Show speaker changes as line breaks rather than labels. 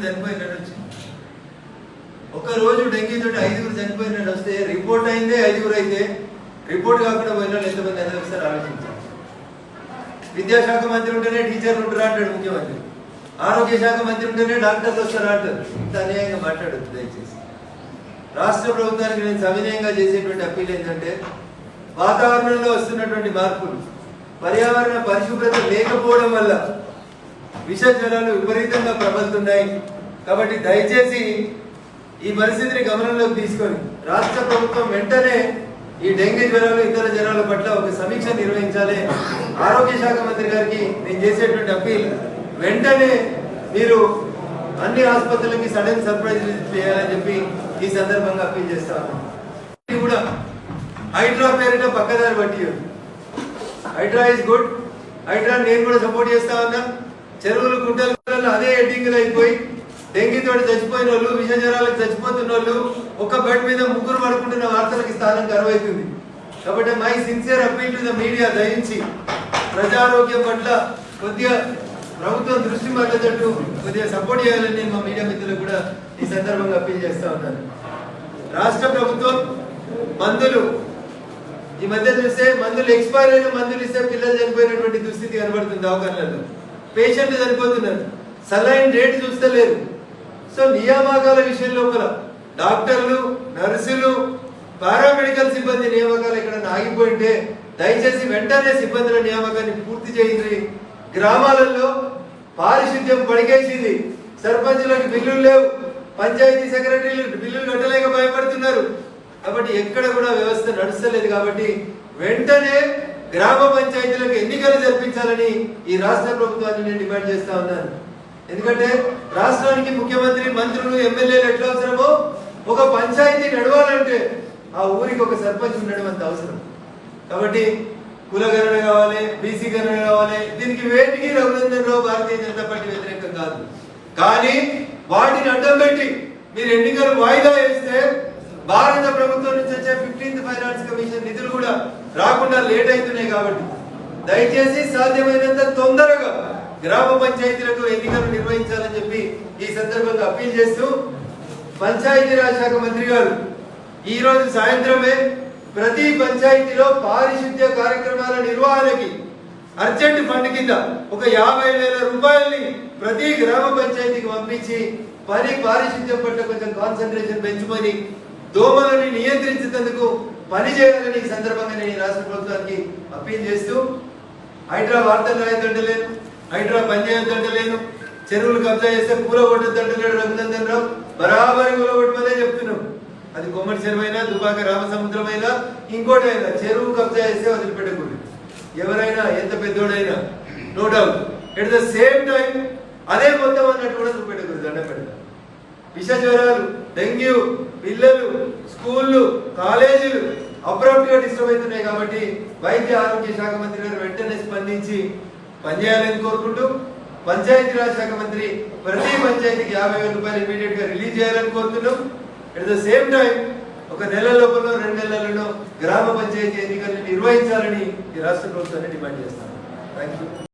చనిపోయినట్టు వచ్చింది. ఒక రోజు డెంగీతో 5 చనిపోయినట్టు వస్తే రిపోర్ట్ అయిందే 5 అయితే రిపోర్ట్ కాకుండా పోయిన వాళ్ళు ఎంతమంది అనుభవిస్తారు ఆలోచించాలి. విద్యాశాఖ మంత్రి ఉంటేనే టీచర్లు ఉంటారా అంటాడు ముఖ్యమంత్రి, ఆరోగ్య శాఖ మంత్రి ఉంటేనే డాక్టర్లు వస్తారా అంటారు. ఇంత అన్యాయంగా మాట్లాడద్దు దయచేసి. రాష్ట్ర ప్రభుత్వానికి నేను సవినయంగా చేసేటువంటి అప్పీల్ ఏంటంటే, వాతావరణంలో వస్తున్నటువంటి మార్పులు, పర్యావరణ పరిశుభ్రత లేకపోవడం వల్ల విష జ్వరాలు విపరీతంగా ప్రబలుతున్నాయి. కాబట్టి దయచేసి ఈ పరిస్థితిని గమనంలోకి తీసుకొని రాష్ట్ర ప్రభుత్వం వెంటనే ఈ డెంగీ జ్వరాలు ఇతర జ్వరాల పట్ల ఒక సమీక్ష నిర్వహించాలి. ఆరోగ్య శాఖ మంత్రి గారికి నేను చేసేటువంటి అప్పీల్, వెంటనే మీరు అన్ని ఆసుపత్రులకి సడన్ సర్ప్రైజ్ చేయాలని చెప్పి ఈ సందర్భంగా అప్పీల్ చేస్తా ఉన్నాను. ఇది కూడా హైడ్రా పేరిట పక్కదారి బట్టి హైడ్రా ఇస్ గుడ్, హైడ్రా నేను కూడా సపోర్ట్ చేస్తా ఉన్నా. చెరువులు గుంటలు అదే ఎడ్డింగ్లు అయిపోయి డెంగీతో చచ్చిపోయిన వాళ్ళు, విష జ్వరాలకు చచ్చిపోతున్న వాళ్ళు ఒక బెడ్ మీద 3 పడుకుంటున్న వార్తలకి స్థానం కరువైతుంది. కాబట్టి my sincere appeal to the media, దయించి ప్రజారోగ్యం పట్ల కొద్దిగా ప్రభుత్వం దృష్టి మళ్ళేటట్టు కొద్దిగా సపోర్ట్ చేయాలని మా మీడియా మిత్రులకు కూడా ఈ సందర్భంగా అప్పీల్ చేస్తా ఉన్నాను. రాష్ట్ర ప్రభుత్వం మందులు ఈ మధ్య చూస్తే మందులు ఎక్స్పైర్ అయిన మందులు ఇస్తే పిల్లలు చనిపోయినటువంటి దుస్థితి కనబడుతుంది. దవాఖానలలో పేషెంట్లు చనిపోతున్నారు, సలైన్ రేటు చూస్తలేరు. సో నియామకాల విషయం లోపల డాక్టర్లు, నర్సులు, పారామెడికల్ సిబ్బంది నియామకాలు ఎక్కడ ఆగిపోయింటే దయచేసి వెంటనే సిబ్బందుల నియామకాన్ని పూర్తి చేయండి. గ్రామాలలో పారిశుద్ధ్యం పడికేసింది, సర్పంచులకు బిల్లులు లేవు, పంచాయతీ సెక్రటరీలు బిల్లులు కట్టలేక భయపడుతున్నారు. కాబట్టి ఎక్కడ కూడా వ్యవస్థ నడుస్తలేదు. కాబట్టి వెంటనే గ్రామ పంచాయతీలకు ఎన్నికలు జరిపించాలని ఈ రాష్ట్ర ప్రభుత్వాన్ని నేను డిమాండ్ చేస్తా ఉన్నాను. ఎందుకంటే రాష్ట్రానికి ముఖ్యమంత్రి, మంత్రులు, ఎమ్మెల్యేలు ఎట్లా అవసరమో ఒక పంచాయతీ నడవాలంటే ఆ ఊరికి ఒక సర్పంచ్ ఉండడం అంత అవసరం. కాబట్టి కులగణన కావాలి, బీసీ గణన కావాలి. దీనికి వేటికి రఘునందన్ రావు భారతీయ జనతా పార్టీ వ్యతిరేకం కాదు. కానీ వాటిని అడ్డం పెట్టి మీరు ఎన్నికలు వాయిదా వేస్తే భారత ప్రభుత్వం నుంచి వచ్చే 15th ఫైనాన్స్ కమిషన్ నిధులు కూడా రాకుండా లేట్ అవుతున్నాయి. కాబట్టి దయచేసి సాధ్యమైనంత తొందరగా గ్రామ పంచాయతీలకు ఎన్నికలు నిర్వహించాలని చెప్పి ఈ సందర్భంగా అప్పీల్ చేస్తూ, పంచాయతీరాజ్ శాఖ మంత్రి గారు ఈ రోజు సాయంత్రమే ప్రతి పంచాయతీలో పారిశుద్ధ్య కార్యక్రమాల నిర్వహణకి అర్జెంట్ ఫండ్ కింద ఒక 50,000 రూపాయల్ని ప్రతి గ్రామ పంచాయతీకి పంపించి పారిశుద్ధ్యం పట్ల కొంచెం కాన్సన్ట్రేషన్ పెంచుకొని దోమలని నియంత్రించేందుకు పని చేయాలని ఈ సందర్భంగా నేను ఈ రాష్ట్ర ప్రభుత్వానికి అప్పీల్ చేస్తూ, హైడ్రా వార్తలు రాయొద్దంటలేను, హైడ్రా పనిచేయొద్దంటలేను, చెరువులు కబ్జా చేస్తే కూలగొట్టొద్దంటలేడు రఘునందన్ రావు, బరాబరి కూలగొట్టమనే చెప్తున్నాం. అది కొమ్మటి చెరువు అయినా, దుబాక రామసముద్రం అయినా, ఇంకోటి అయినా చెరువు కబ్జా చేస్తే వదిలిపెట్టకూడదు. ఎవరైనా ఎంత పెద్దోడైనా no doubt. At the same time అదే మొత్తం అన్నట్టు కూడా చూపెట్టకూడదు. దండ పెడతారు. విష జ్వరాలు, డెంగ్యూ, పిల్లలు, స్కూళ్ళు, కాలేజీలు అబ్రప్ట్ గా డిస్టర్బ్ అవుతున్నాయి. కాబట్టి వైద్య ఆరోగ్య శాఖ మంత్రి గారు వెంటనే స్పందించి పనిచేయాలని కోరుకుంటూ, పంచాయతీరాజ్ శాఖ మంత్రి ప్రతి పంచాయతీకి 50,000 రూపాయలు ఇమీడియట్ గా రిలీజ్ చేయాలని కోరుతున్నాం. అట్ ద సేమ్ టైం ఒక నెల లోపల 2 నెలలలో గ్రామ పంచాయతీ ఎన్నికలను నిర్వహించాలని ఈ రాష్ట్ర ప్రభుత్వాన్ని డిమాండ్ చేస్తాను. Thank you.